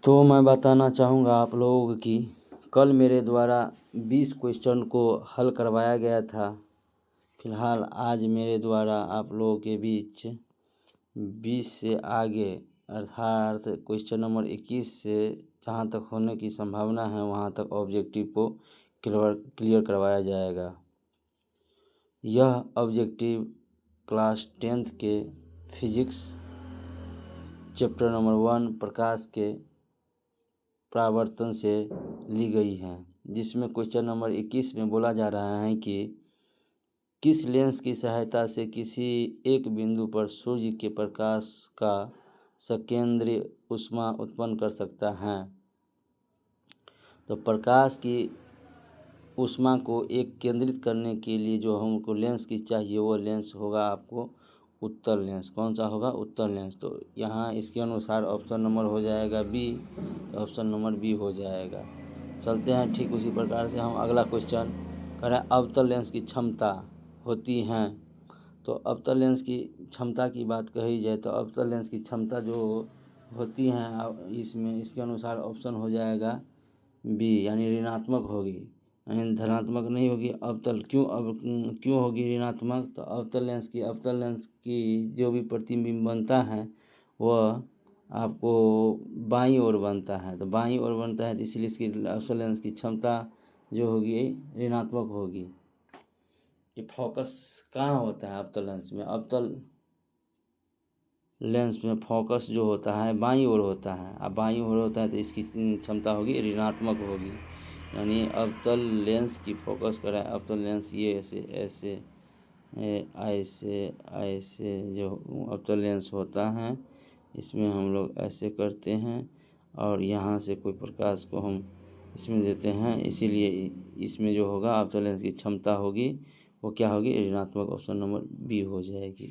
तो मैं बताना चाहूँगा आप लोगों को कि कल मेरे द्वारा 20 क्वेश्चन को हल करवाया गया था। फिलहाल आज मेरे द्वारा आप लोगों के बीच 20 से आगे अर्थात क्वेश्चन नंबर 21 से जहाँ तक होने की संभावना है वहाँ तक ऑब्जेक्टिव को क्लियर करवाया जाएगा। यह ऑब्जेक्टिव क्लास 10th के फिजिक्स चैप्टर नंबर 1 प्रकाश के परावर्तन से ली गई है, जिसमें क्वेश्चन नंबर 21 में बोला जा रहा है कि किस लेंस की सहायता से किसी एक बिंदु पर सूर्य के प्रकाश का सकेंद्रीय ऊष्मा उत्पन्न कर सकता है। तो प्रकाश की ऊष्मा को एक केंद्रित करने के लिए जो हमको लेंस की चाहिए वो लेंस होगा आपको उत्तल लेंस। कौन सा होगा? उत्तल लेंस। तो यहाँ इसके अनुसार ऑप्शन नंबर हो जाएगा बी, ऑप्शन नंबर बी हो जाएगा। चलते हैं ठीक उसी प्रकार से हम अगला क्वेश्चन कह रहे हैं अवतल लेंस की क्षमता होती हैं। तो अवतल लेंस की क्षमता की बात कही जाए तो अवतल लेंस की क्षमता जो होती हैं इसमें इसके अनुसार ऑप्शन हो जाएगा बी, यानी ऋणात्मक होगी, यानी धनात्मक नहीं होगी। अवतल क्यों होगी ऋणात्मक? तो अवतल लेंस की जो भी प्रतिबिंब बनता है वह आपको बाईं ओर बनता है। तो बाईं ओर बनता है तो इसलिए इसकी अवतल लेंस की क्षमता जो होगी ऋणात्मक होगी। ये फोकस कहाँ होता है अवतल लेंस में? अवतल लेंस में फोकस जो होता है बाईं ओर होता है। अब बाईं ओर होता है तो इसकी क्षमता होगी ऋणात्मक होगी, यानी अवतल लेंस की फोकस कराए। अवतल लेंस ये ऐसे ऐसे ऐसे ऐसे जो अवतल लेंस होता है इसमें हम लोग ऐसे करते हैं और यहाँ से कोई प्रकाश को हम इसमें देते हैं, इसीलिए इसमें जो होगा अवतल लेंस की क्षमता होगी वो क्या होगी? ऋणात्मक। ऑप्शन नंबर बी हो जाएगी।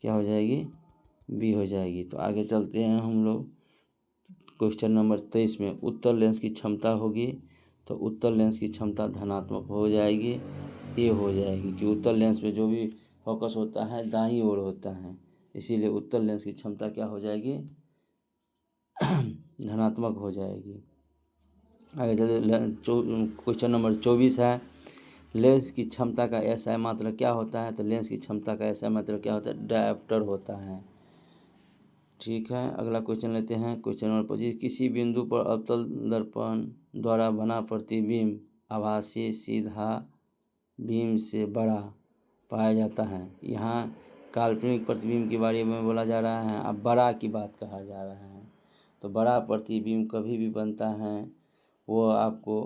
क्या हो जाएगी? बी हो जाएगी। तो आगे चलते हैं हम लोग क्वेश्चन नंबर 23 में उत्तल लेंस की क्षमता होगी। तो उत्तल लेंस की क्षमता धनात्मक हो जाएगी, ये हो जाएगी कि उत्तल लेंस में जो भी फोकस होता है दाईं ओर होता है, इसीलिए उत्तल लेंस की क्षमता क्या हो जाएगी? धनात्मक हो जाएगी। आगे चलते क्वेश्चन नंबर 24 है लेंस की क्षमता का एसआई मात्रा क्या होता है? तो लेंस की क्षमता का एसआई मात्रा क्या होता है? डायोप्टर होता है। ठीक है, अगला क्वेश्चन लेते हैं क्वेश्चन नंबर 25। किसी बिंदु पर अवतल दर्पण द्वारा बना प्रतिबिंब आभासी सीधा बीम से बड़ा पाया जाता है। यहाँ काल्पनिक प्रतिबिंब के बारे में बोला जा रहा है, अब बड़ा की बात कहा जा रहा है। तो बड़ा प्रतिबिंब कभी भी बनता है वो आपको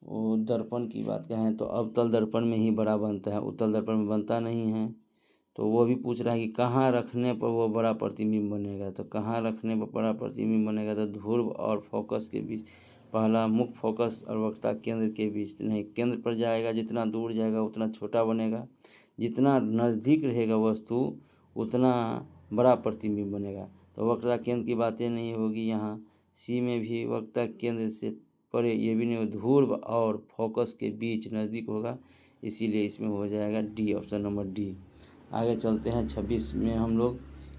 वो दर्पण की बात कहें तो अवतल दर्पण में ही बड़ा बनता है, उत्तल दर्पण में बनता नहीं है। तो वो भी पूछ रहा है कि कहाँ रखने पर वो बड़ा प्रतिबिंब बनेगा। तो कहाँ रखने पर बड़ा प्रतिबिंब बनेगा? तो ध्रुव और फोकस के बीच, पहला मुख्य फोकस और वक्रता केंद्र के बीच नहीं, केंद्र पर जाएगा, जितना दूर जाएगा उतना छोटा बनेगा, जितना नज़दीक रहेगा वस्तु उतना बड़ा प्रतिबिंब बनेगा। तो वक्रता केंद्र की बातें नहीं होगी यहाँ। सी में भी वक्रता केंद्र से परे ये भी नहीं, ध्रुव और फोकस के बीच नज़दीक होगा, इसीलिए इसमें हो जाएगा डी, ऑप्शन नंबर डी। आगे चलते हैं 26 में हम लोग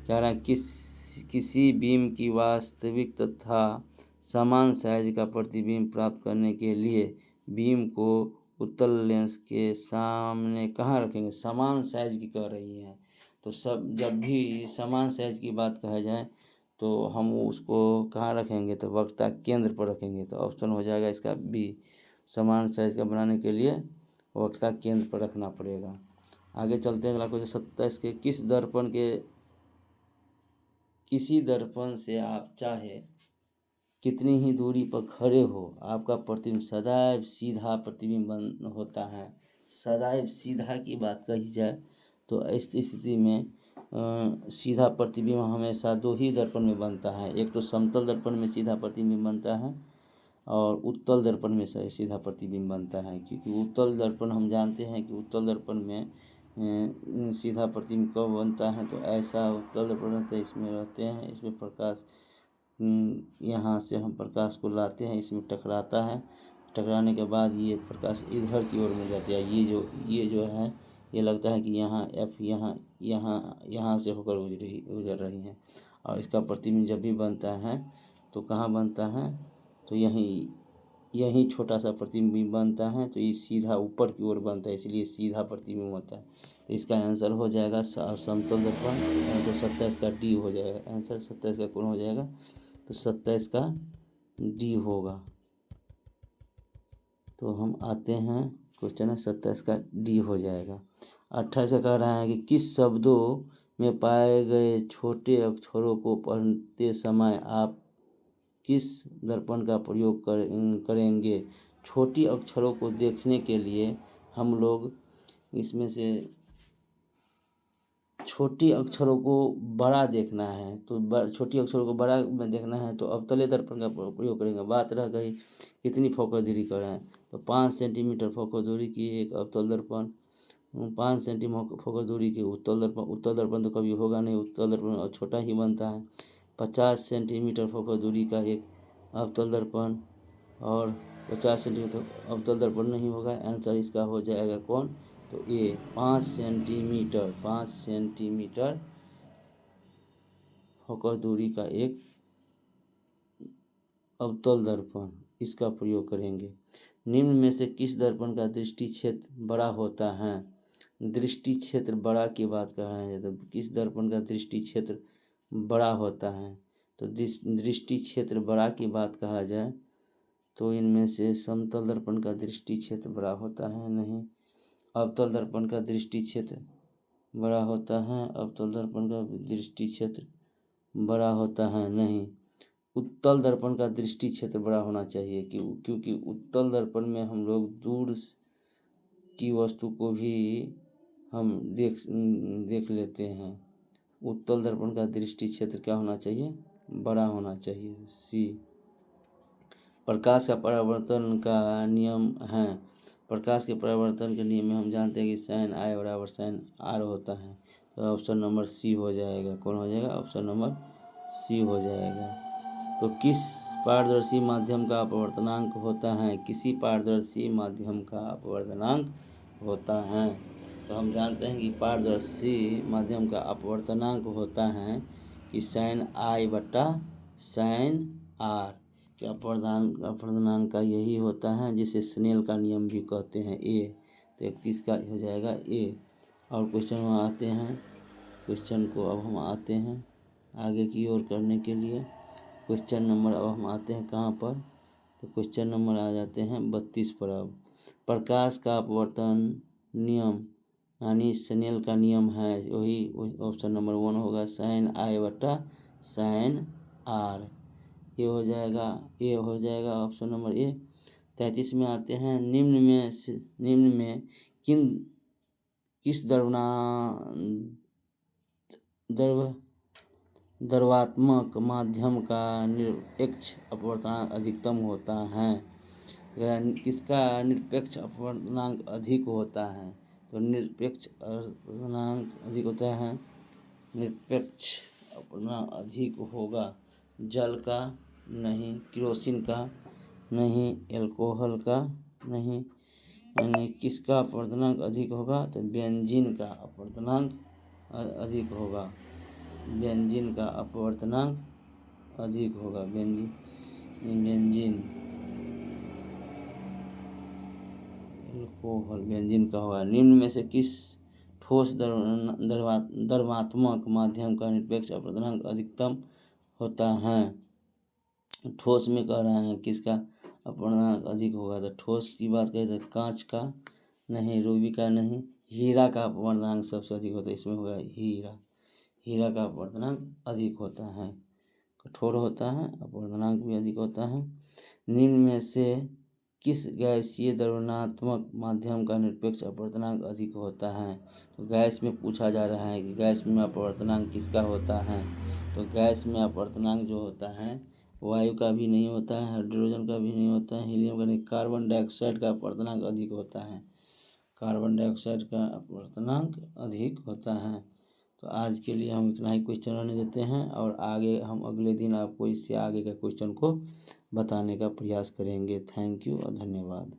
कह रहे हैं किसी बीम की वास्तविक तथा समान साइज का प्रतिबिंब प्राप्त करने के लिए बीम को उत्तल लेंस के सामने कहाँ रखेंगे? समान साइज की कह रही है। तो सब जब भी समान साइज की बात कहा जाए तो हम उसको कहाँ रखेंगे? तो वक्रता केंद्र पर रखेंगे। तो ऑप्शन हो जाएगा इसका बी, समान साइज का बनाने के लिए वक्रता केंद्र पर रखना पड़ेगा। आगे चलते हैं अगला क्वेश्चन 27 के किसी दर्पण से आप चाहे कितनी ही दूरी पर खड़े हो आपका प्रतिबिंब सदैव सीधा प्रतिबिंब होता है। सदैव सीधा की बात कही जाए तो इस स्थिति में सीधा प्रतिबिंब हमेशा दो ही दर्पण में बनता है। एक तो समतल दर्पण में सीधा प्रतिबिंब बनता है और उत्तल दर्पण में सीधा प्रतिबिंब बनता है, क्योंकि उत्तल दर्पण हम जानते हैं कि उत्तल दर्पण में सीधा प्रतिबिंब कब बनता है? तो ऐसा उत्तल दर्पण रहता है, इसमें रहते हैं, इसमें प्रकाश यहाँ से हम प्रकाश को लाते हैं, इसमें टकराता है, टकराने के बाद ये प्रकाश इधर की ओर मुड़ जाती है। ये जो है ये लगता है कि यहाँ एफ यहाँ से होकर गुजर रही है और इसका प्रतिबिंब जब भी बनता है तो कहाँ बनता है, तो यहीं छोटा सा प्रतिबिंब बनता है, तो ये सीधा ऊपर की ओर बनता है, इसलिए सीधा प्रतिबिंब होता है। तो इसका आंसर हो जाएगा समतल दर्पण, आंसर 27 का डी हो जाएगा। आंसर 27 का कौन हो जाएगा, तो 27 का डी होगा। तो हम आते हैं क्वेश्चन है 27 का डी हो जाएगा। 28 कह रहा है कि किस शब्दों में पाए गए छोटे अक्षरों को पढ़ते समय आप किस दर्पण का प्रयोग करेंगे। छोटी अक्षरों को देखने के लिए हम लोग इसमें से छोटी अक्षरों को बड़ा देखना है, तो छोटी अक्षरों को बड़ा में देखना है तो अवतले दर्पण का प्रयोग करेंगे। बात रह गई कितनी फोकस दूरी कर रहे हैं, तो 5 सेंटीमीटर फोकस दूरी की एक अवतल दर्पण, 5 सेंटीमीटर फोकस दूरी की उत्तल दर्पण तो कभी होगा नहीं, उत्तल दर्पण छोटा ही बनता है। 50 सेंटीमीटर फोकस दूरी का एक अवतल दर्पण और 50 सेंटीमीटर अवतल दर्पण नहीं होगा। आंसर इसका हो जाएगा कौन, तो ये 5 सेंटीमीटर फोकस दूरी का एक अवतल दर्पण, इसका प्रयोग करेंगे। निम्न में से किस दर्पण का दृष्टि क्षेत्र बड़ा होता है। दृष्टि क्षेत्र बड़ा की बात कर रहे हैं, तो किस दर्पण का दृष्टि क्षेत्र बड़ा होता है, तो दृष्टि क्षेत्र बड़ा की बात कहा जाए तो इनमें से समतल दर्पण का दृष्टि क्षेत्र बड़ा होता है नहीं, अवतल दर्पण का दृष्टि क्षेत्र बड़ा होता है, अवतल दर्पण का दृष्टि क्षेत्र बड़ा होता है नहीं, उत्तल दर्पण का दृष्टि क्षेत्र बड़ा होना चाहिए क्योंकि उत्तल दर्पण में हम लोग दूर की वस्तु को भी हम देख लेते हैं। उत्तल दर्पण का दृष्टि क्षेत्र क्या होना चाहिए, बड़ा होना चाहिए। सी। प्रकाश का परावर्तन का नियम है। प्रकाश के परावर्तन के नियम में हम जानते हैं कि sin I बराबर sin R होता है, तो ऑप्शन नंबर सी हो जाएगा। कौन हो जाएगा, ऑप्शन नंबर सी हो जाएगा। तो किस पारदर्शी माध्यम का अपवर्तनांक होता है, किसी पारदर्शी माध्यम का अपवर्तनांक होता है, तो हम जानते हैं कि पारदर्शी माध्यम का अपवर्तनांक होता है कि sin I बटा sin R के अपवर्तनांक का यही होता है, जिसे स्नेल का नियम भी कहते हैं। ए, तो 31 का हो जाएगा ए। और क्वेश्चन में आते हैं, क्वेश्चन को अब हम आते हैं आगे की ओर करने के लिए। क्वेश्चन नंबर अब हम आते हैं कहाँ पर, तो क्वेश्चन नंबर आ जाते हैं 32 पर। अब प्रकाश का अपवर्तन नियम यानी स्नेल का नियम है, वही ऑप्शन नंबर 1 होगा, sin I बटा sin R। ये हो जाएगा, ये हो जाएगा ऑप्शन नंबर ए। 33 में आते हैं, निम्न में किस द्रवात्मक माध्यम का निरपेक्ष अपवर्तनांक अधिकतम होता है। किसका निरपेक्ष अपवर्तनांक अधिक होता है, तो निरपेक्ष अपवर्तनांक अधिक होता है, निरपेक्ष अपवर्तनांक अधिक होगा जल का नहीं, केरोसिन का नहीं, अल्कोहल का नहीं, यानी किसका अपवर्तनांक अधिक होगा, तो बेंजीन का अपवर्तनांक अधिक होगा, बेंजीन का अपवर्तनांक अधिक होगा, बेंजीन अल्कोहल बेंजीन का होगा। निम्न में से किस ठोस द्रवात्मक माध्यम का निरपेक्ष अपवर्तनांक अधिकतम होता है। ठोस में कह रहे हैं किसका अपवर्तनांक अधिक होगा, तो ठोस की बात करें तो कांच का नहीं, रूबी का नहीं, हीरा का अपवर्तनांक सबसे अधिक होता है, इसमें होगा हीरा का अपवर्तनांक अधिक होता है, कठोर होता है, अपवर्तनांक भी अधिक होता है। निम्न में से किस गैसीय द्रवणात्मक माध्यम का निरपेक्ष अपवर्तनांक अधिक होता है, तो गैस में पूछा जा रहा है कि गैस में अपवर्तनांक किसका होता है, तो गैस में अपवर्तनांक जो होता है वायु का भी नहीं होता है, हाइड्रोजन का भी नहीं होता है, हीलियम का नहीं, कार्बन डाइऑक्साइड का अपवर्तनांक अधिक होता है, कार्बन डाइऑक्साइड का अपवर्तनांक अधिक होता है। तो आज के लिए हम इतना ही क्वेश्चन रहने देते हैं और आगे हम अगले दिन आपको इससे आगे का क्वेश्चन को बताने का प्रयास करेंगे। थैंक यू और धन्यवाद।